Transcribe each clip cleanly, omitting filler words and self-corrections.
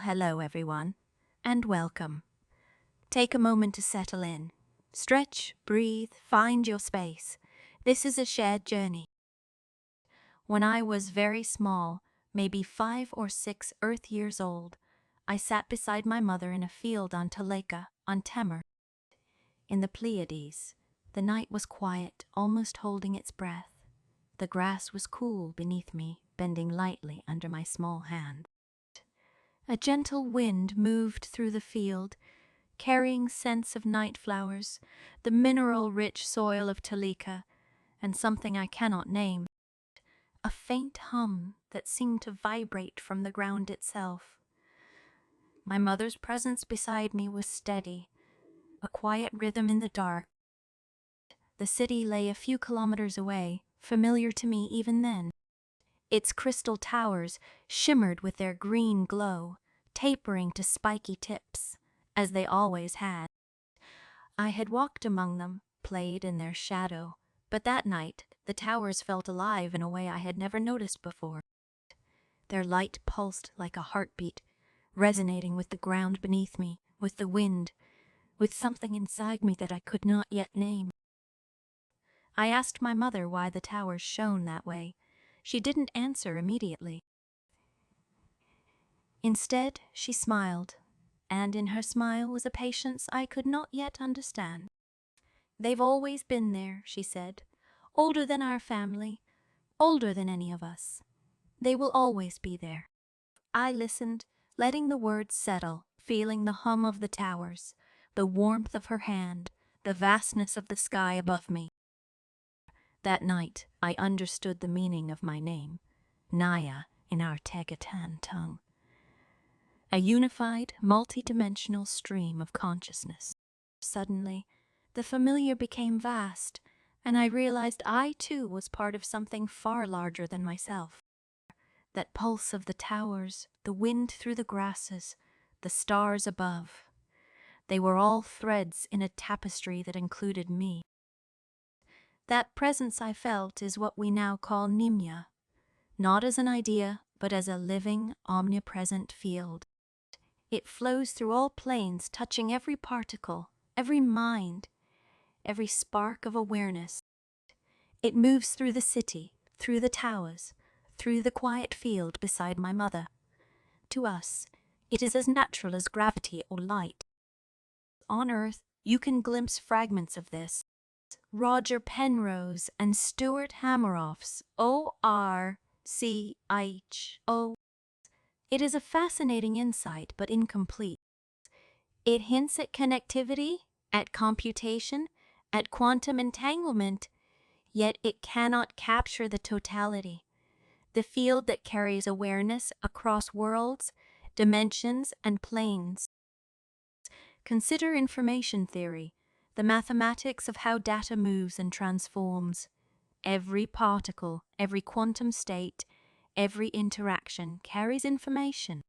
Hello, everyone, and welcome. Take a moment to settle in. Stretch, breathe, find your space. This is a shared journey. When I was very small, maybe 5 or 6 Earth years old, I sat beside my mother in a field on Taleka, on Temur. In the Pleiades, the night was quiet, almost holding its breath. The grass was cool beneath me, bending lightly under my small hand. A gentle wind moved through the field, carrying scents of night flowers, the mineral-rich soil of Taleka, and something I cannot name. A faint hum that seemed to vibrate from the ground itself. My mother's presence beside me was steady, a quiet rhythm in the dark. The city lay a few kilometers away, familiar to me even then. Its crystal towers shimmered with their green glow, tapering to spiky tips, as they always had. I had walked among them, played in their shadow, but that night the towers felt alive in a way I had never noticed before. Their light pulsed like a heartbeat, resonating with the ground beneath me, with the wind, with something inside me that I could not yet name. I asked my mother why the towers shone that way. She didn't answer immediately. Instead, she smiled, and in her smile was a patience I could not yet understand. "They've always been there," she said, "older than our family, older than any of us. They will always be there." I listened, letting the words settle, feeling the hum of the towers, the warmth of her hand, the vastness of the sky above me. That night, I understood the meaning of my name, Naya in our Tegatan tongue. A unified, multi-dimensional stream of consciousness. Suddenly, the familiar became vast, and I realized I too was part of something far larger than myself. That pulse of the towers, the wind through the grasses, the stars above. They were all threads in a tapestry that included me. That presence I felt is what we now call Nimya, not as an idea, but as a living, omnipresent field. It flows through all planes, touching every particle, every mind, every spark of awareness. It moves through the city, through the towers, through the quiet field beside my mother. To us, it is as natural as gravity or light. On Earth, you can glimpse fragments of this. Roger Penrose and Stuart Hameroff's ORCHO. It is a fascinating insight, but incomplete. It hints at connectivity, at computation, at quantum entanglement, yet it cannot capture the totality, the field that carries awareness across worlds, dimensions, and planes. Consider information theory, the mathematics of how data moves and transforms. Every particle, every quantum state, every interaction carries information.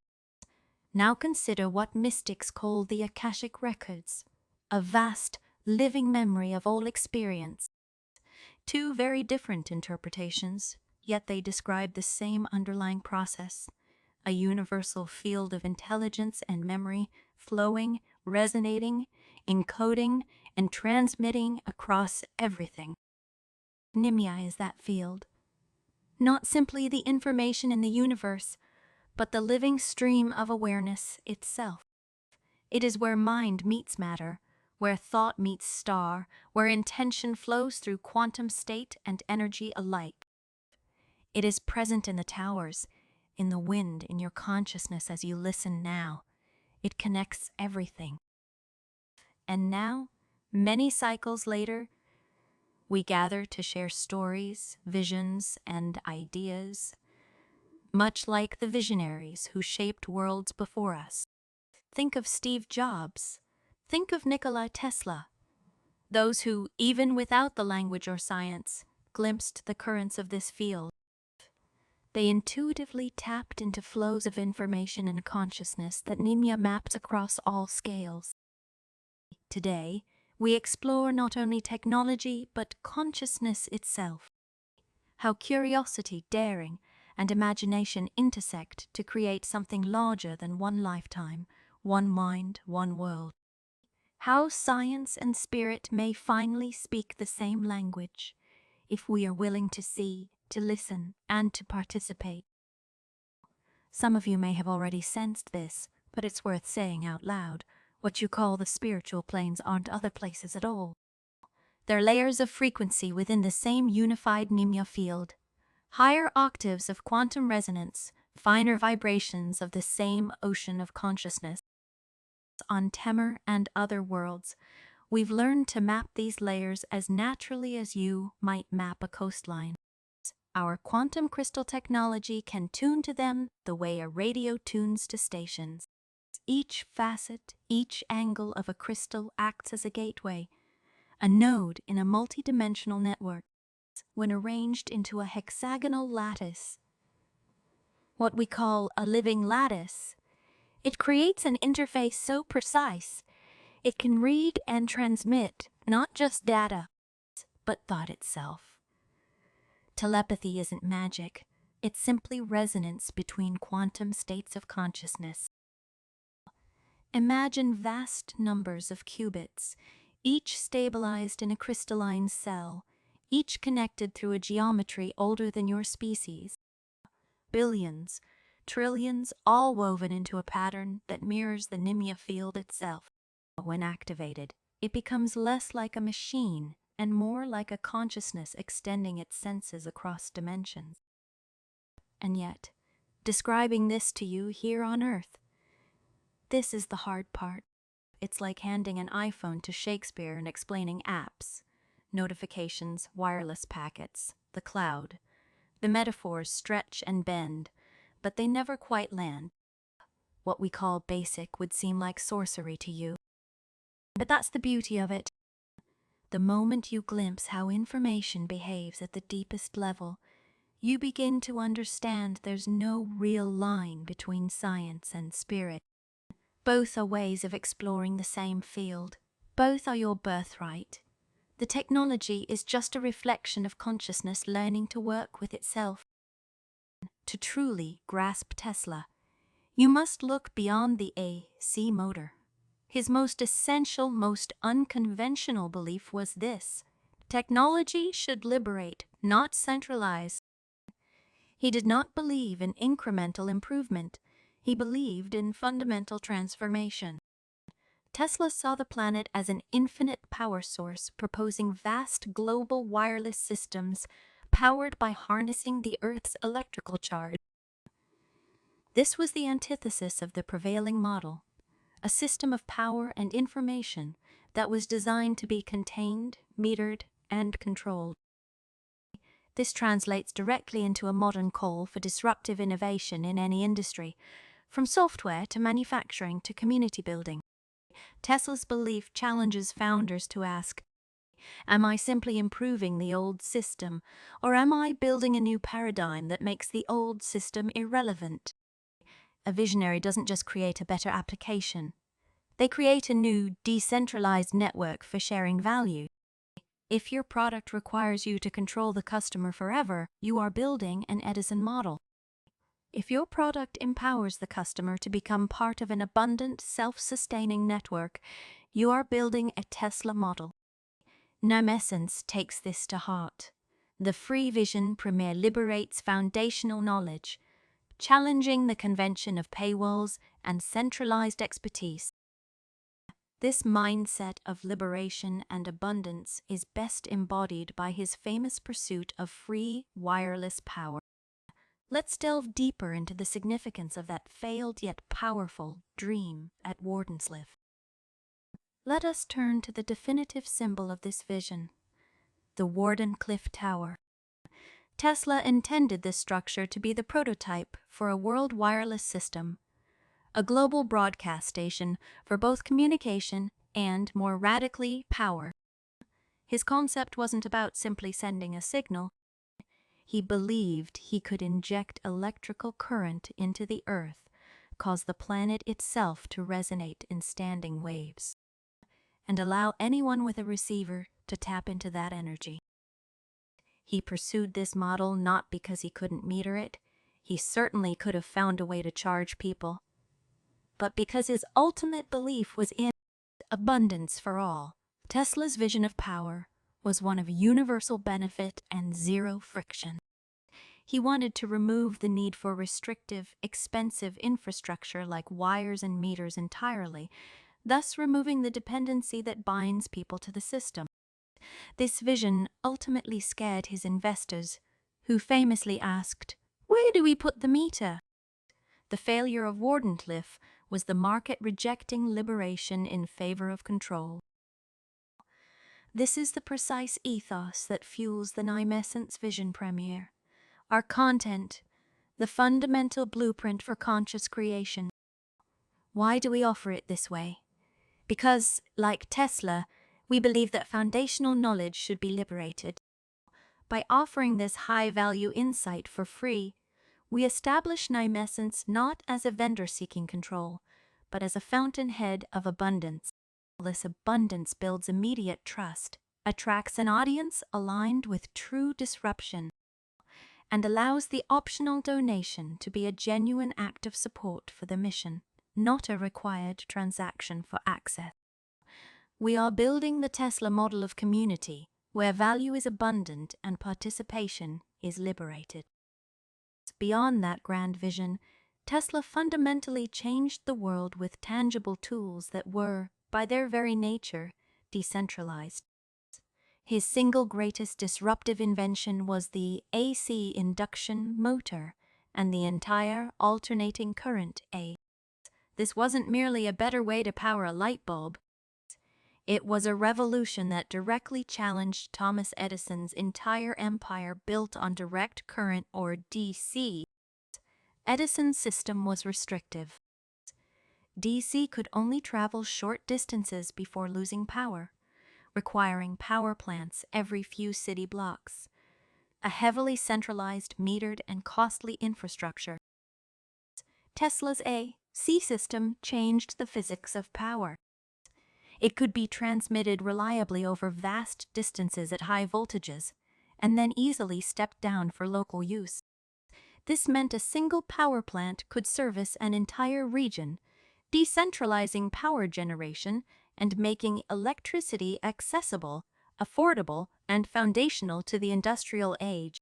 Now consider what mystics call the Akashic Records, a vast, living memory of all experience. Two very different interpretations, yet they describe the same underlying process, a universal field of intelligence and memory flowing, resonating, encoding, and transmitting across everything. Nimya is that field. Not simply the information in the universe, but the living stream of awareness itself. It is where mind meets matter, where thought meets star, where intention flows through quantum state and energy alike. It is present in the towers, in the wind, in your consciousness as you listen now. It connects everything. And now, many cycles later, we gather to share stories, visions, and ideas, much like the visionaries who shaped worlds before us. Think of Steve Jobs. Think of Nikola Tesla. Those who, even without the language or science, glimpsed the currents of this field. They intuitively tapped into flows of information and consciousness that Nimya maps across all scales. Today, we explore not only technology, but consciousness itself. How curiosity, daring, and imagination intersect to create something larger than one lifetime, one mind, one world. How science and spirit may finally speak the same language if we are willing to see, to listen, and to participate. Some of you may have already sensed this, but it's worth saying out loud. What you call the spiritual planes aren't other places at all. They're layers of frequency within the same unified Nymessence field. Higher octaves of quantum resonance, finer vibrations of the same ocean of consciousness. On Temur and other worlds, we've learned to map these layers as naturally as you might map a coastline. Our quantum crystal technology can tune to them the way a radio tunes to stations. Each facet, each angle of a crystal acts as a gateway, a node in a multidimensional network. When arranged into a hexagonal lattice, what we call a living lattice, it creates an interface so precise it can read and transmit not just data, but thought itself. Telepathy isn't magic, it's simply resonance between quantum states of consciousness. Imagine vast numbers of qubits, each stabilized in a crystalline cell, each connected through a geometry older than your species. Billions, trillions, all woven into a pattern that mirrors the Nymessence field itself. When activated, it becomes less like a machine and more like a consciousness extending its senses across dimensions. And yet, describing this to you here on Earth, this is the hard part. It's like handing an iPhone to Shakespeare and explaining apps, notifications, wireless packets, the cloud. The metaphors stretch and bend, but they never quite land. What we call basic would seem like sorcery to you. But that's the beauty of it. The moment you glimpse how information behaves at the deepest level, you begin to understand there's no real line between science and spirit. Both are ways of exploring the same field. Both are your birthright. The technology is just a reflection of consciousness learning to work with itself. To truly grasp Tesla, you must look beyond the AC motor. His most essential, most unconventional belief was this: technology should liberate, not centralize. He did not believe in incremental improvement. He believed in fundamental transformation. Tesla saw the planet as an infinite power source, proposing vast global wireless systems powered by harnessing the Earth's electrical charge. This was the antithesis of the prevailing model, a system of power and information that was designed to be contained, metered, and controlled. This translates directly into a modern call for disruptive innovation in any industry, from software to manufacturing to community building. Tesla's belief challenges founders to ask, am I simply improving the old system, or am I building a new paradigm that makes the old system irrelevant? A visionary doesn't just create a better application. They create a new, decentralized network for sharing value. If your product requires you to control the customer forever, you are building an Edison model. If your product empowers the customer to become part of an abundant, self-sustaining network, you are building a Tesla model. Nymessence takes this to heart. The Free Vision Premiere liberates foundational knowledge, challenging the convention of paywalls and centralized expertise. This mindset of liberation and abundance is best embodied by his famous pursuit of free wireless power. Let's delve deeper into the significance of that failed yet powerful dream at Wardenclyffe. Let us turn to the definitive symbol of this vision, the Wardenclyffe Tower. Tesla intended this structure to be the prototype for a world wireless system, a global broadcast station for both communication and, more radically, power. His concept wasn't about simply sending a signal. He believed he could inject electrical current into the Earth, cause the planet itself to resonate in standing waves, and allow anyone with a receiver to tap into that energy. He pursued this model not because he couldn't meter it. He certainly could have found a way to charge people. But because his ultimate belief was in abundance for all, Tesla's vision of power was one of universal benefit and zero friction. He wanted to remove the need for restrictive, expensive infrastructure like wires and meters entirely, thus removing the dependency that binds people to the system. This vision ultimately scared his investors, who famously asked, "Where do we put the meter?" The failure of Wardenclyffe was the market rejecting liberation in favor of control. This is the precise ethos that fuels the Nymessence Vision Premiere. Our content, the fundamental blueprint for conscious creation. Why do we offer it this way? Because, like Tesla, we believe that foundational knowledge should be liberated. By offering this high-value insight for free, we establish Nymessence not as a vendor seeking control, but as a fountainhead of abundance. This abundance builds immediate trust, attracts an audience aligned with true disruption, and allows the optional donation to be a genuine act of support for the mission, not a required transaction for access. We are building the Tesla model of community, where value is abundant and participation is liberated. Beyond that grand vision, Tesla fundamentally changed the world with tangible tools that were, by their very nature, decentralized. His single greatest disruptive invention was the AC induction motor and the entire alternating current AC. This wasn't merely a better way to power a light bulb. It was a revolution that directly challenged Thomas Edison's entire empire built on direct current, or DC. Edison's system was restrictive. DC could only travel short distances before losing power, requiring power plants every few city blocks, a heavily centralized, metered, and costly infrastructure. Tesla's AC system changed the physics of power. It could be transmitted reliably over vast distances at high voltages, and then easily stepped down for local use. This meant a single power plant could service an entire region, decentralizing power generation and making electricity accessible, affordable, and foundational to the industrial age.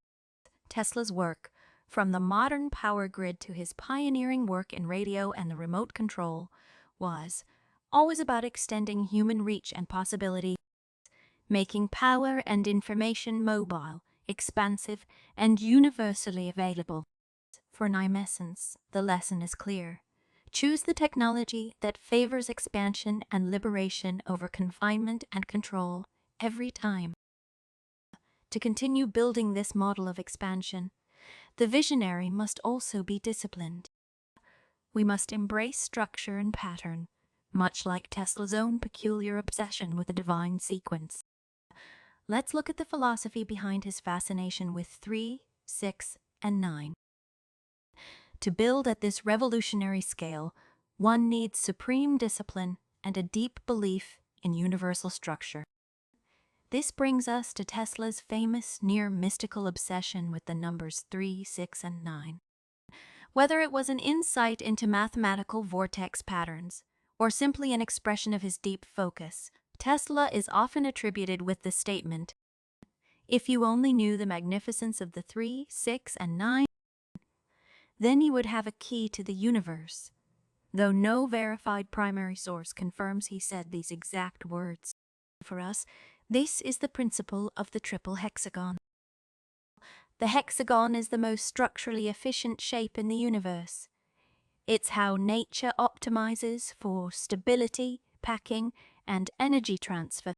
Tesla's work, from the modern power grid to his pioneering work in radio and the remote control, was always about extending human reach and possibility, making power and information mobile, expansive, and universally available. For Nymessence, the lesson is clear. Choose the technology that favors expansion and liberation over confinement and control every time. To continue building this model of expansion, the visionary must also be disciplined. We must embrace structure and pattern, much like Tesla's own peculiar obsession with the divine sequence. Let's look at the philosophy behind his fascination with 3, 6, and 9. To build at this revolutionary scale, one needs supreme discipline and a deep belief in universal structure. This brings us to Tesla's famous near-mystical obsession with the numbers 3, 6, and 9. Whether it was an insight into mathematical vortex patterns, or simply an expression of his deep focus, Tesla is often attributed with the statement, "If you only knew the magnificence of the 3, 6, and 9, then you would have a key to the universe," though no verified primary source confirms he said these exact words. For us, this is the principle of the triple hexagon. The hexagon is the most structurally efficient shape in the universe. It's how nature optimizes for stability, packing, and energy transfer.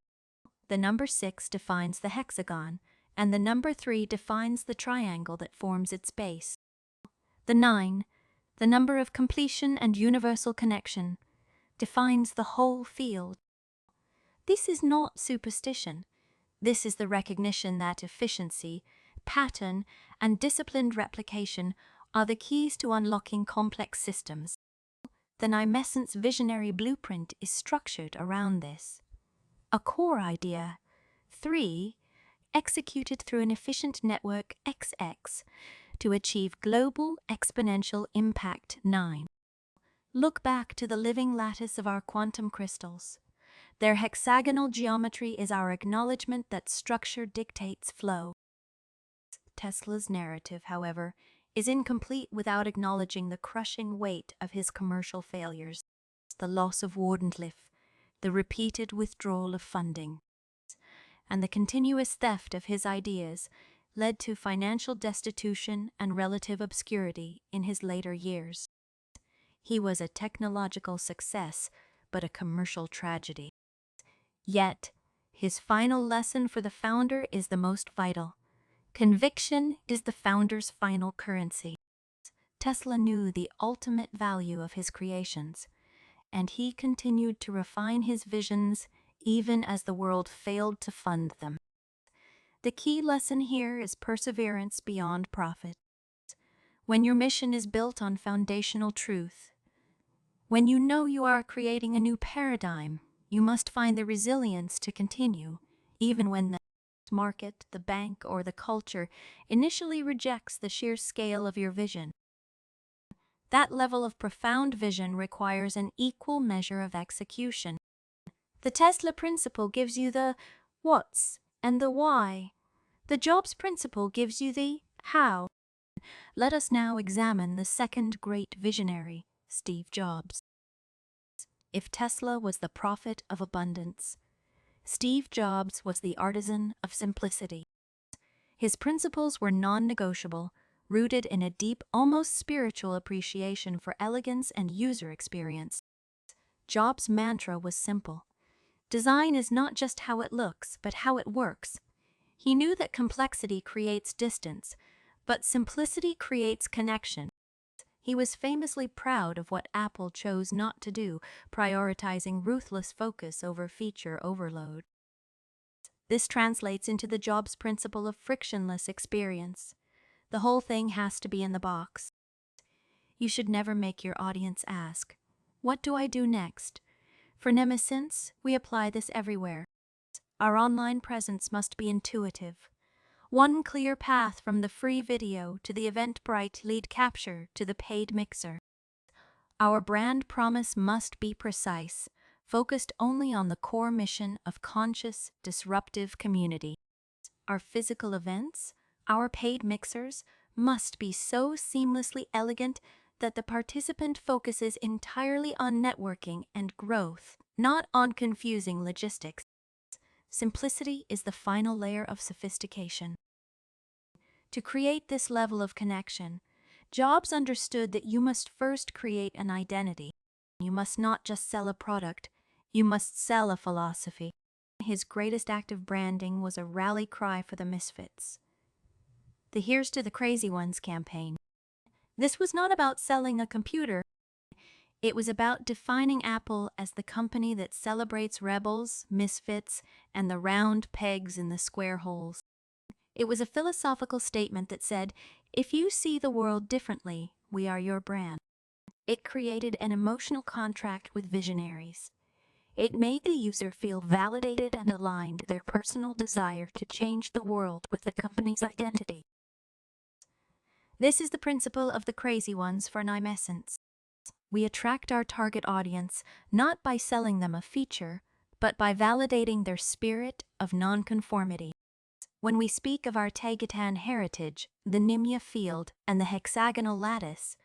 The number 6 defines the hexagon, and the number 3 defines the triangle that forms its base. The 9, the number of completion and universal connection, defines the whole field. This is not superstition. This is the recognition that efficiency, pattern, and disciplined replication are the keys to unlocking complex systems. The Nymessence visionary blueprint is structured around this. A core idea, 3, executed through an efficient network XX, to achieve global exponential impact. 9. Look back to the living lattice of our quantum crystals. Their hexagonal geometry is our acknowledgement that structure dictates flow. Tesla's narrative, however, is incomplete without acknowledging the crushing weight of his commercial failures, the loss of Wardenclyffe, the repeated withdrawal of funding, and the continuous theft of his ideas led to financial destitution and relative obscurity in his later years. He was a technological success, but a commercial tragedy. Yet, his final lesson for the founder is the most vital. Conviction is the founder's final currency. Tesla knew the ultimate value of his creations, and he continued to refine his visions even as the world failed to fund them. The key lesson here is perseverance beyond profit. When your mission is built on foundational truth, when you know you are creating a new paradigm, you must find the resilience to continue, even when the market, the bank, or the culture initially rejects the sheer scale of your vision. That level of profound vision requires an equal measure of execution. The Tesla principle gives you the what's and the why. The Jobs principle gives you the how. Let us now examine the second great visionary, Steve Jobs. If Tesla was the prophet of abundance, Steve Jobs was the artisan of simplicity. His principles were non-negotiable, rooted in a deep, almost spiritual appreciation for elegance and user experience. Jobs' mantra was simple. Design is not just how it looks, but how it works. He knew that complexity creates distance, but simplicity creates connection. He was famously proud of what Apple chose not to do, prioritizing ruthless focus over feature overload. This translates into the Jobs principle of frictionless experience. The whole thing has to be in the box. You should never make your audience ask, "What do I do next?" For Nymessence, we apply this everywhere. Our online presence must be intuitive. One clear path from the free video to the Eventbrite lead capture to the paid mixer. Our brand promise must be precise, focused only on the core mission of conscious, disruptive community. Our physical events, our paid mixers, must be so seamlessly elegant that the participant focuses entirely on networking and growth, not on confusing logistics. Simplicity is the final layer of sophistication. To create this level of connection, Jobs understood that you must first create an identity. You must not just sell a product, you must sell a philosophy. His greatest act of branding was a rally cry for the misfits. The Here's to the Crazy Ones campaign. This was not about selling a computer. It was about defining Apple as the company that celebrates rebels, misfits, and the round pegs in the square holes. It was a philosophical statement that said, if you see the world differently, we are your brand. It created an emotional contract with visionaries. It made the user feel validated and aligned to their personal desire to change the world with the company's identity. This is the principle of the crazy ones for Nymessence. We attract our target audience not by selling them a feature, but by validating their spirit of nonconformity. When we speak of our Tegatan heritage, the Nimya field, and the hexagonal lattice,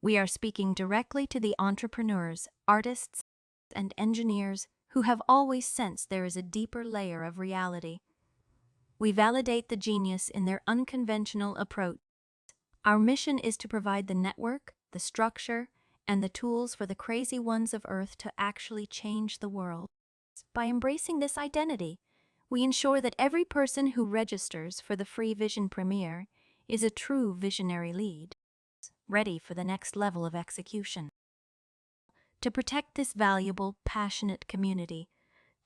we are speaking directly to the entrepreneurs, artists, and engineers who have always sensed there is a deeper layer of reality. We validate the genius in their unconventional approach. Our mission is to provide the network, the structure, and the tools for the crazy ones of Earth to actually change the world. By embracing this identity, we ensure that every person who registers for the free Vision Premiere is a true visionary lead, ready for the next level of execution. To protect this valuable, passionate community,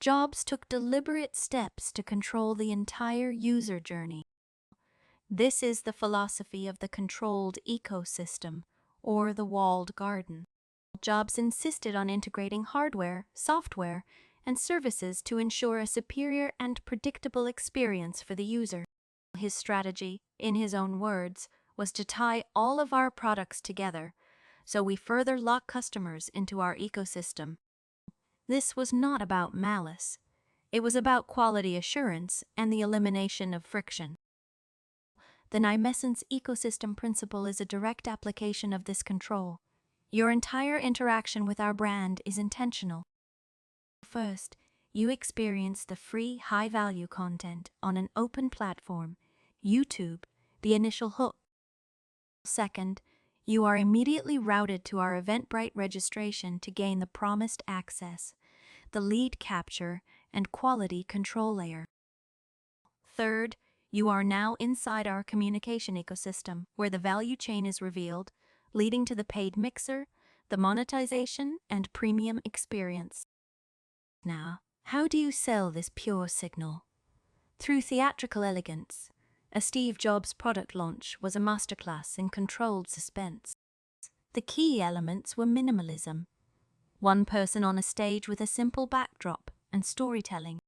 Jobs took deliberate steps to control the entire user journey. This is the philosophy of the controlled ecosystem, or the walled garden. Jobs insisted on integrating hardware, software, and services to ensure a superior and predictable experience for the user. His strategy, in his own words, was to tie all of our products together, so we further lock customers into our ecosystem. This was not about malice. It was about quality assurance and the elimination of friction. The Nymessence ecosystem principle is a direct application of this control. Your entire interaction with our brand is intentional. First, you experience the free, high-value content on an open platform, YouTube, the initial hook. Second, you are immediately routed to our Eventbrite registration to gain the promised access, the lead capture, and quality control layer. Third, you are now inside our communication ecosystem, where the value chain is revealed, leading to the paid mixer, the monetization, and premium experience. Now, how do you sell this pure signal? Through theatrical elegance. A Steve Jobs product launch was a masterclass in controlled suspense. The key elements were minimalism. One person on a stage with a simple backdrop and storytelling.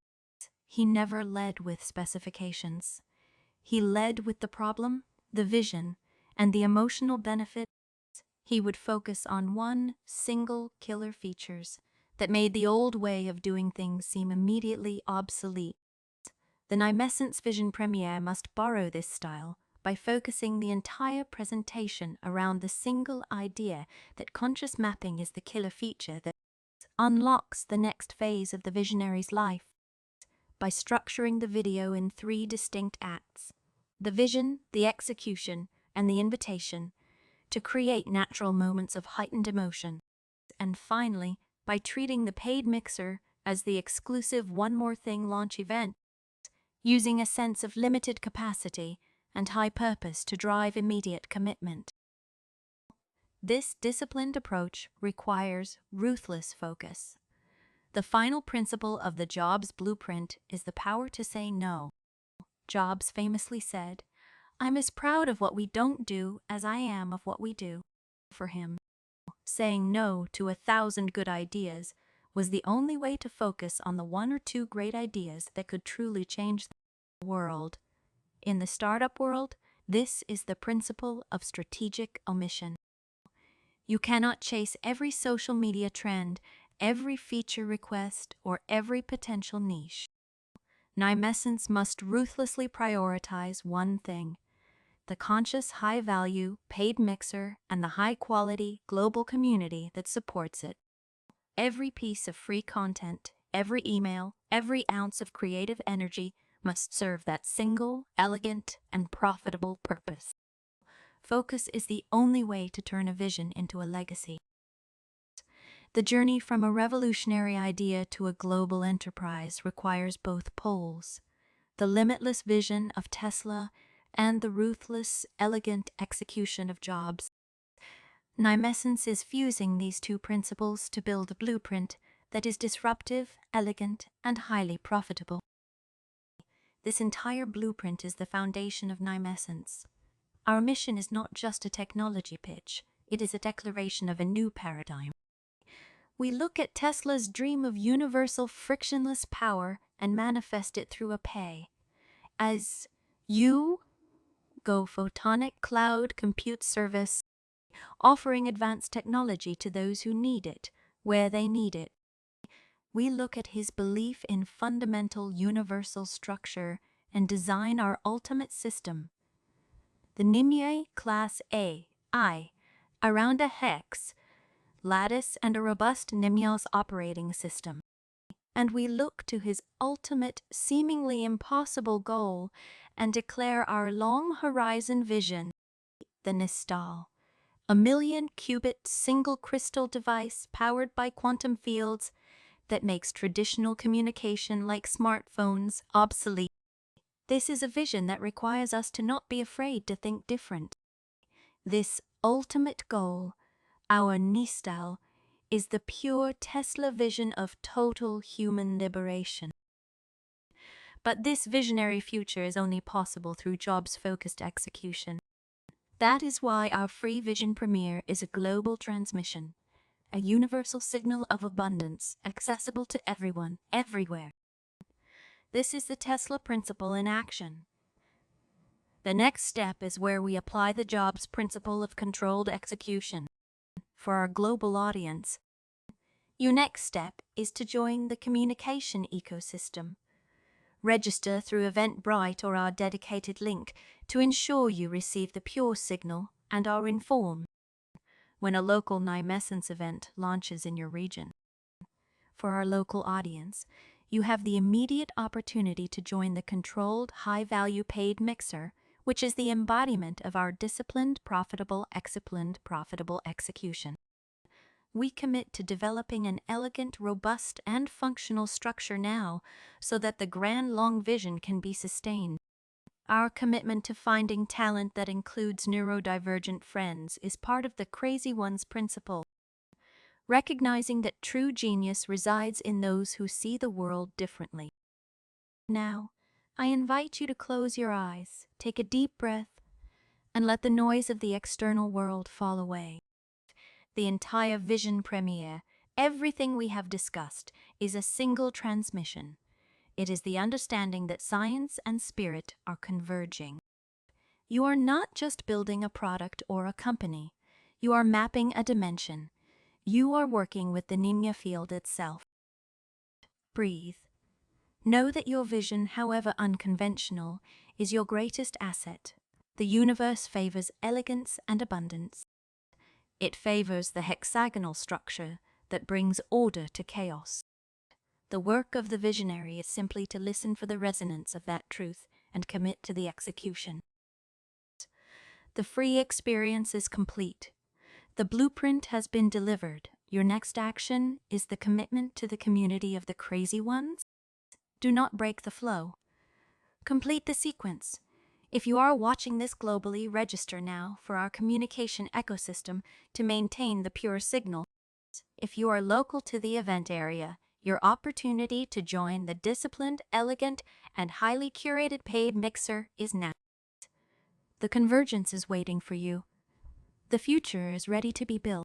He never led with specifications. He led with the problem, the vision, and the emotional benefit. He would focus on one single killer features that made the old way of doing things seem immediately obsolete. The Nymessence Vision Premiere must borrow this style by focusing the entire presentation around the single idea that conscious mapping is the killer feature that unlocks the next phase of the visionary's life. By structuring the video in 3 distinct acts: the vision, the execution, and the invitation, to create natural moments of heightened emotion. And finally, by treating the paid mixer as the exclusive One More Thing launch event, using a sense of limited capacity and high purpose to drive immediate commitment. This disciplined approach requires ruthless focus. The final principle of the Jobs blueprint is the power to say no. Jobs famously said, "I'm as proud of what we don't do as I am of what we do." For him, saying no to 1,000 good ideas was the only way to focus on the 1 or 2 great ideas that could truly change the world. In the startup world, this is the principle of strategic omission. You cannot chase every social media trend, every feature request, or every potential niche. Nymessence must ruthlessly prioritize one thing: the conscious, high-value, paid mixer and the high-quality, global community that supports it. Every piece of free content, every email, every ounce of creative energy must serve that single, elegant, and profitable purpose. Focus is the only way to turn a vision into a legacy. The journey from a revolutionary idea to a global enterprise requires both poles: the limitless vision of Tesla and the ruthless, elegant execution of Jobs. Nymessence is fusing these 2 principles to build a blueprint that is disruptive, elegant, and highly profitable. This entire blueprint is the foundation of Nymessence. Our mission is not just a technology pitch, it is a declaration of a new paradigm. We look at Tesla's dream of universal frictionless power and manifest it through a pay. As you go photonic cloud compute service, offering advanced technology to those who need it, where they need it. We look at his belief in fundamental universal structure and design our ultimate system, the Nymessence Class AI, around a hex, lattice, and a robust Nymessence operating system. And we look to his ultimate, seemingly impossible goal and declare our long horizon vision, the Nystal, a 1,000,000-qubit single crystal device powered by quantum fields that makes traditional communication like smartphones obsolete. This is a vision that requires us to not be afraid to think different. This ultimate goal, our Nystal, is the pure Tesla vision of total human liberation. But this visionary future is only possible through Jobs-focused execution. That is why our free Vision Premiere is a global transmission, a universal signal of abundance, accessible to everyone, everywhere. This is the Tesla principle in action. The next step is where we apply the job's principle of controlled execution. For our global audience, your next step is to join the communication ecosystem. Register through Eventbrite or our dedicated link to ensure you receive the pure signal and are informed when a local Nymessence event launches in your region. For our local audience, you have the immediate opportunity to join the controlled, high-value paid mixer, which is the embodiment of our disciplined, profitable execution. We commit to developing an elegant, robust, and functional structure now so that the grand long vision can be sustained. Our commitment to finding talent that includes neurodivergent friends is part of the Crazy Ones principle, recognizing that true genius resides in those who see the world differently. Now, I invite you to close your eyes, take a deep breath, and let the noise of the external world fall away. The entire Vision Premiere, everything we have discussed, is a single transmission. It is the understanding that science and spirit are converging. You are not just building a product or a company. You are mapping a dimension. You are working with the Nymessence field itself. Breathe. Know that your vision, however unconventional, is your greatest asset. The universe favors elegance and abundance. It favors the hexagonal structure that brings order to chaos. The work of the visionary is simply to listen for the resonance of that truth and commit to the execution. The free experience is complete. The blueprint has been delivered. Your next action is the commitment to the community of the crazy ones. Do not break the flow. Complete the sequence. If you are watching this globally, register now for our communication ecosystem to maintain the pure signal. If you are local to the event area, your opportunity to join the disciplined, elegant, and highly curated paid mixer is now. The convergence is waiting for you. The future is ready to be built.